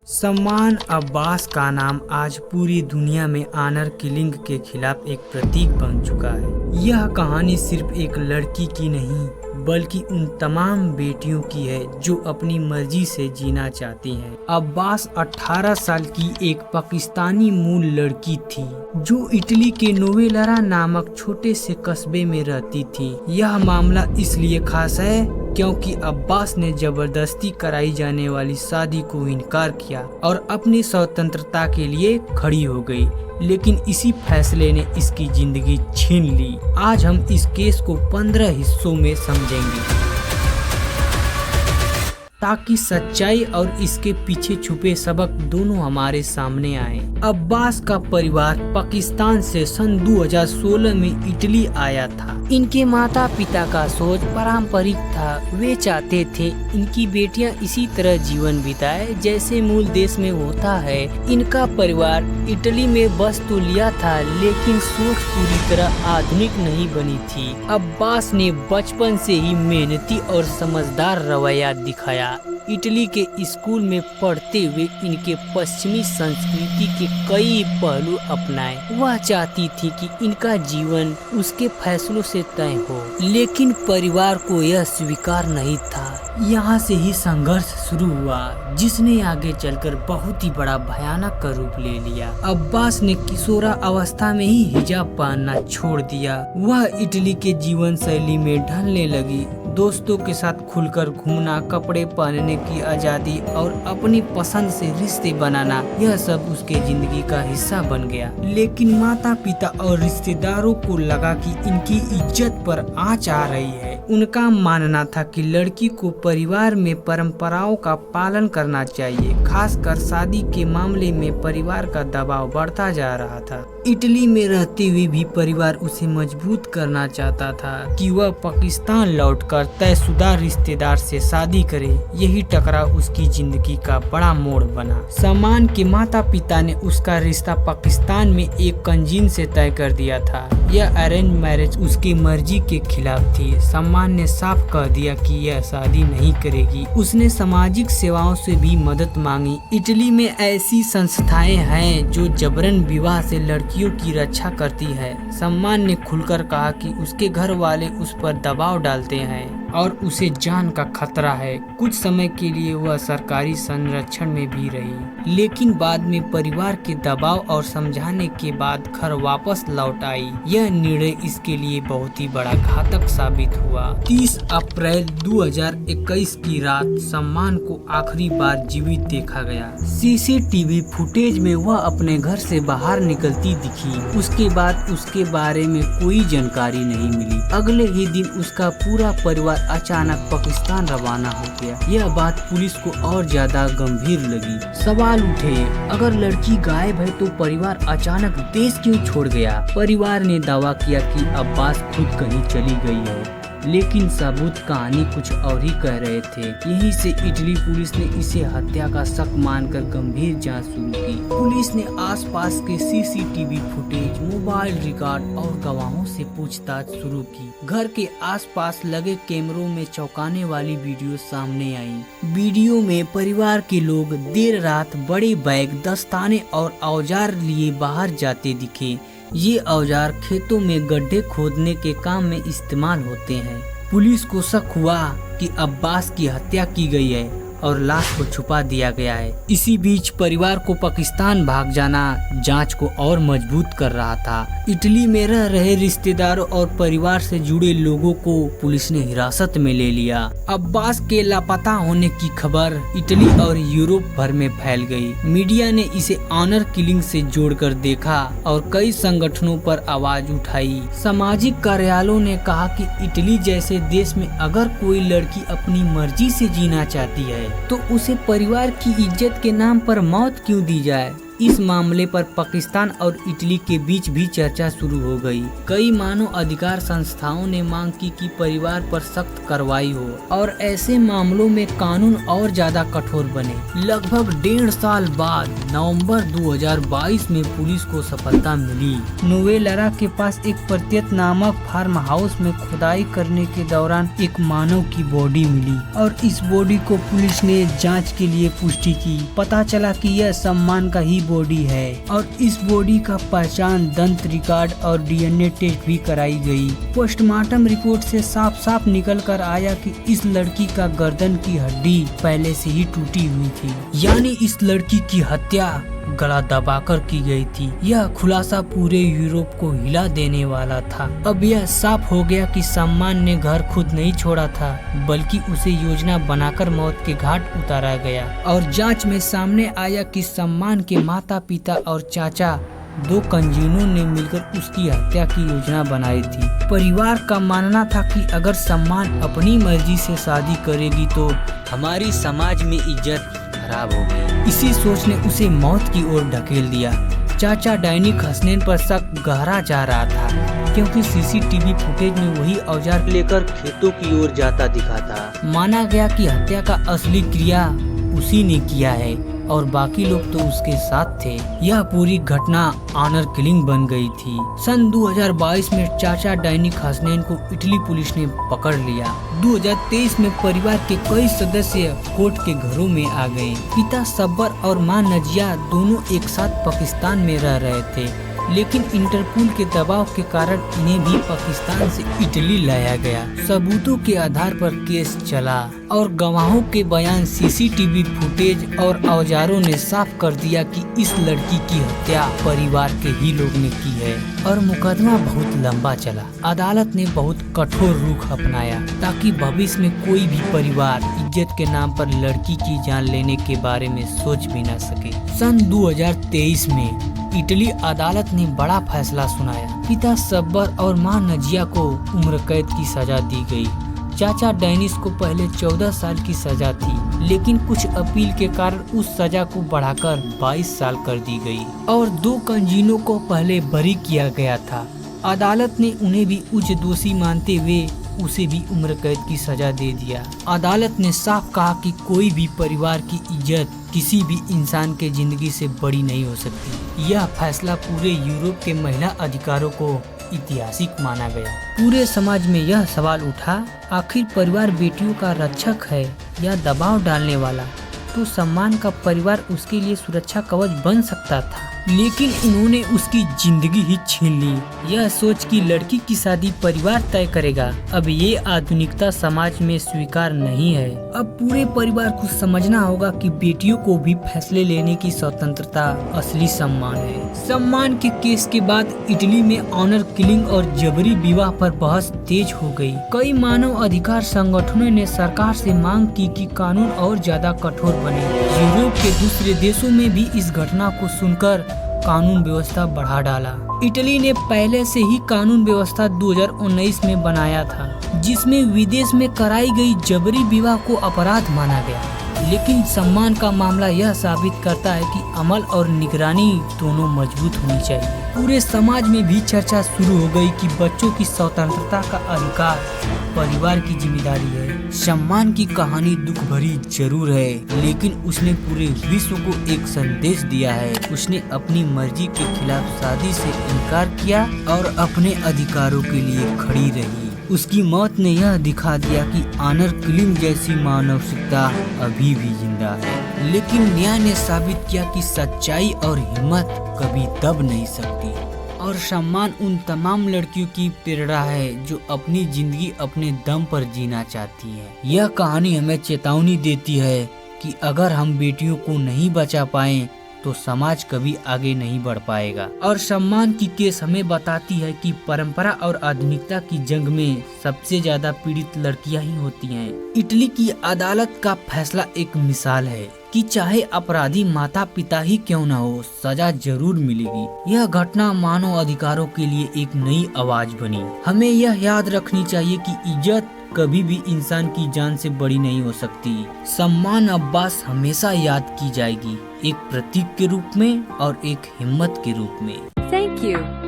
सलमान अब्बास का नाम आज पूरी दुनिया में ऑनर किलिंग के खिलाफ एक प्रतीक बन चुका है। यह कहानी सिर्फ एक लड़की की नहीं बल्कि उन तमाम बेटियों की है जो अपनी मर्जी से जीना चाहती हैं। अब्बास 18 साल की एक पाकिस्तानी मूल लड़की थी जो इटली के नोवेलरा नामक छोटे से कस्बे में रहती थी। यह मामला इसलिए खास है क्योंकि अब्बास ने जबरदस्ती कराई जाने वाली शादी को इनकार किया और अपनी स्वतंत्रता के लिए खड़ी हो गई, लेकिन इसी फैसले ने इसकी जिंदगी छीन ली। आज हम इस केस को 15 हिस्सों में समझेंगे ताकि सच्चाई और इसके पीछे छुपे सबक दोनों हमारे सामने आए। अब्बास का परिवार पाकिस्तान से सन 2016 में इटली आया था। इनके माता पिता का सोच पारंपरिक था। वे चाहते थे इनकी बेटियां इसी तरह जीवन बिताए जैसे मूल देश में होता है। इनका परिवार इटली में बस तो लिया था, लेकिन सोच पूरी तरह आधुनिक नहीं बनी थी। अब्बास ने बचपन से ही मेहनती और समझदार रवैया दिखाया। इटली के स्कूल में पढ़ते हुए इनके पश्चिमी संस्कृति के कई पहलू अपनाए। वह चाहती थी कि इनका जीवन उसके फैसलों से तय हो, लेकिन परिवार को यह स्वीकार नहीं था। यहाँ से ही संघर्ष शुरू हुआ जिसने आगे चलकर बहुत ही बड़ा भयानक का रूप ले लिया। अब्बास ने किशोरा अवस्था में ही हिजाब पहनना छोड़ दिया। वह इटली के जीवन शैली में ढलने लगी। दोस्तों के साथ खुलकर घूमना, कपड़े पहनने की आजादी और अपनी पसंद से रिश्ते बनाना, यह सब उसके जिंदगी का हिस्सा बन गया। लेकिन माता पिता और रिश्तेदारों को लगा कि इनकी इज्जत पर आंच आ रही है। उनका मानना था कि लड़की को परिवार में परंपराओं का पालन करना चाहिए। खासकर शादी के मामले में परिवार का दबाव बढ़ता जा रहा था। इटली में रहते हुए भी परिवार उसे मजबूत करना चाहता था कि वह पाकिस्तान लौटकर तयशुदा रिश्तेदार से शादी करे। यही टकराव उसकी जिंदगी का बड़ा मोड़ बना। सलमान के माता पिता ने उसका रिश्ता पाकिस्तान में एक कंजीन से तय कर दिया था। यह अरेंज मैरिज उसकी मर्जी के खिलाफ थी। सलमान ने साफ कह दिया कि यह शादी नहीं करेगी। उसने सामाजिक सेवाओं से भी मदद मांगी। इटली में ऐसी संस्थाएं हैं जो जबरन विवाह से लड़कियों की रक्षा करती है। सलमान ने खुलकर कहा कि उसके घर वाले उस पर दबाव डालते हैं और उसे जान का खतरा है। कुछ समय के लिए वह सरकारी संरक्षण में भी रही, लेकिन बाद में परिवार के दबाव और समझाने के बाद घर वापस लौट आई। यह निर्णय इसके लिए बहुत ही बड़ा घातक साबित हुआ। 30 अप्रैल 2021 की रात सलमान को आखिरी बार जीवित देखा गया। सीसीटीवी फुटेज में वह अपने घर से बाहर निकलती दिखी। उसके बाद उसके बारे में कोई जानकारी नहीं मिली। अगले ही दिन उसका पूरा परिवार अचानक पाकिस्तान रवाना हो गया। यह बात पुलिस को और ज्यादा गंभीर लगी। सवाल उठे, अगर लड़की गायब है तो परिवार अचानक देश क्यों छोड़ गया? परिवार ने दावा किया कि अब्बास खुद कहीं चली गई है, लेकिन सबूत कहानी कुछ और ही कह रहे थे। यहीं से इटली पुलिस ने इसे हत्या का शक मानकर गंभीर जांच शुरू की। पुलिस ने आसपास के सीसीटीवी फुटेज, मोबाइल रिकॉर्ड और गवाहों से पूछताछ शुरू की। घर के आसपास लगे कैमरों में चौंकाने वाली वीडियो सामने आई। वीडियो में परिवार के लोग देर रात बड़े बैग, दस्ताने और औजार लिए बाहर जाते दिखे। ये औजार खेतों में गड्ढे खोदने के काम में इस्तेमाल होते हैं। पुलिस को शक हुआ कि अब्बास की हत्या की गई है और लाश को छुपा दिया गया है। इसी बीच परिवार को पाकिस्तान भाग जाना जांच को और मजबूत कर रहा था। इटली में रह रहे रिश्तेदारों और परिवार से जुड़े लोगों को पुलिस ने हिरासत में ले लिया। अब्बास के लापता होने की खबर इटली और यूरोप भर में फैल गई। मीडिया ने इसे ऑनर किलिंग से जोड़कर देखा और कई संगठनों पर आवाज उठाई। सामाजिक कार्यालयों ने कहा कि इटली जैसे देश में अगर कोई लड़की अपनी मर्जी से जीना चाहती है तो उसे परिवार की इज्जत के नाम पर मौत क्यों दी जाए। इस मामले पर पाकिस्तान और इटली के बीच भी चर्चा शुरू हो गई। कई मानव अधिकार संस्थाओं ने मांग की कि परिवार पर सख्त कार्रवाई हो और ऐसे मामलों में कानून और ज्यादा कठोर बने। लगभग 1.5 साल बाद नवंबर 2022 में पुलिस को सफलता मिली। नोवेलरा के पास एक प्रत्यत नामक फार्म हाउस में खुदाई करने के दौरान एक मानव की बॉडी मिली और इस बॉडी को पुलिस ने जांच के लिए पुष्टि की। पता चला कि यह सम्मान का ही बॉडी है और इस बॉडी का पहचान, दंत रिकॉर्ड और डीएनए टेस्ट भी कराई गई। पोस्टमार्टम रिपोर्ट से साफ साफ निकल कर आया कि इस लड़की का गर्दन की हड्डी पहले से ही टूटी हुई थी, यानी इस लड़की की हत्या गला दबाकर की गई थी। यह खुलासा पूरे यूरोप को हिला देने वाला था। अब यह साफ हो गया कि सम्मान ने घर खुद नहीं छोड़ा था, बल्कि उसे योजना बनाकर मौत के घाट उतारा गया। और जांच में सामने आया कि सम्मान के माता पिता और चाचा 2 कंजीनों ने मिलकर उसकी हत्या की योजना बनाई थी। परिवार का मानना था कि अगर सम्मान अपनी मर्जी से शादी करेगी तो हमारी समाज में इज्जत खराब हो गई। इसी सोच ने उसे मौत की ओर ढकेल दिया। चाचा दैनिक हसनैन पर शक गहरा जा रहा था, क्योंकि सीसीटीवी फुटेज में वही औजार लेकर खेतों की ओर जाता दिखा था। माना गया कि हत्या का असली क्रिया उसी ने किया है और बाकी लोग तो उसके साथ थे। यह पूरी घटना ऑनर किलिंग बन गई थी। सन 2022 में चाचा दैनिक हसनैन को इटली पुलिस ने पकड़ लिया। 2023 में परिवार के कई सदस्य कोर्ट के घरों में आ गए। पिता सब्बर और मां नजिया दोनों एक साथ पाकिस्तान में रह रहे थे, लेकिन इंटरपोल के दबाव के कारण इन्हें भी पाकिस्तान से इटली लाया गया। सबूतों के आधार पर केस चला और गवाहों के बयान, सीसीटीवी फुटेज और औजारों ने साफ कर दिया कि इस लड़की की हत्या परिवार के ही लोग ने की है। और मुकदमा बहुत लंबा चला। अदालत ने बहुत कठोर रुख अपनाया ताकि भविष्य में कोई भी परिवार इज्जत के नाम पर लड़की की जान लेने के बारे में सोच भी न सके। सन 2023 में इटली अदालत ने बड़ा फैसला सुनाया। पिता सब्बर और मां नजिया को उम्र कैद की सजा दी गई। चाचा डेनिस को पहले 14 साल की सजा थी, लेकिन कुछ अपील के कारण उस सजा को बढ़ाकर 22 साल कर दी गई और 2 कंजीनों को पहले बरी किया गया था। अदालत ने उन्हें भी उच्च दोषी मानते हुए उसे भी उम्र कैद की सजा दे दिया। अदालत ने साफ कहा कि कोई भी परिवार की इज्जत किसी भी इंसान के जिंदगी से बड़ी नहीं हो सकती। यह फैसला पूरे यूरोप के महिला अधिकारों को ऐतिहासिक माना गया। पूरे समाज में यह सवाल उठा, आखिर परिवार बेटियों का रक्षक है या दबाव डालने वाला? तो सम्मान का परिवार उसके लिए सुरक्षा कवच बन सकता था, लेकिन उन्होंने उसकी जिंदगी ही छीन ली। यह सोच कि लड़की की शादी परिवार तय करेगा, अब ये आधुनिकता समाज में स्वीकार नहीं है। अब पूरे परिवार को समझना होगा कि बेटियों को भी फैसले लेने की स्वतंत्रता असली सम्मान है। सम्मान के केस के बाद इटली में ऑनर किलिंग और जबरी विवाह पर बहस तेज हो गई। कई मानव अधिकार संगठनों ने सरकार से मांग की कि कानून और ज्यादा कठोर बने। यूरोप के दूसरे देशों में भी इस घटना को सुनकर कानून व्यवस्था बढ़ा डाला। इटली ने पहले से ही कानून व्यवस्था 2019 में बनाया था, जिसमें विदेश में कराई गई जबरी विवाह को अपराध माना गया। लेकिन सम्मान का मामला यह साबित करता है कि अमल और निगरानी दोनों मजबूत होनी चाहिए। पूरे समाज में भी चर्चा शुरू हो गई कि बच्चों की स्वतंत्रता का अधिकार परिवार की जिम्मेदारी है। सम्मान की कहानी दुख भरी जरूर है, लेकिन उसने पूरे विश्व को एक संदेश दिया है। उसने अपनी मर्जी के खिलाफ शादी से इनकार किया और अपने अधिकारों के लिए खड़ी रही। उसकी मौत ने यह दिखा दिया कि ऑनर किलिंग जैसी मानसिकता अभी भी जिंदा है। लेकिन न्याय ने साबित किया कि सच्चाई और हिम्मत कभी दब नहीं सकती। और सम्मान उन तमाम लड़कियों की प्रेरणा है जो अपनी जिंदगी अपने दम पर जीना चाहती है। यह कहानी हमें चेतावनी देती है कि अगर हम बेटियों को नहीं बचा पाए तो समाज कभी आगे नहीं बढ़ पाएगा। और सम्मान की केस हमें बताती है कि परंपरा और आधुनिकता की जंग में सबसे ज्यादा पीड़ित लड़कियां ही होती हैं। इटली की अदालत का फैसला एक मिसाल है कि चाहे अपराधी माता पिता ही क्यों न हो, सजा जरूर मिलेगी। यह घटना मानव अधिकारों के लिए एक नई आवाज बनी। हमें यह याद रखनी चाहिए कि इज्जत कभी भी इंसान की जान से बड़ी नहीं हो सकती। सम्मान अब्बास हमेशा याद की जाएगी, एक प्रतीक के रूप में और एक हिम्मत के रूप में। Thank you.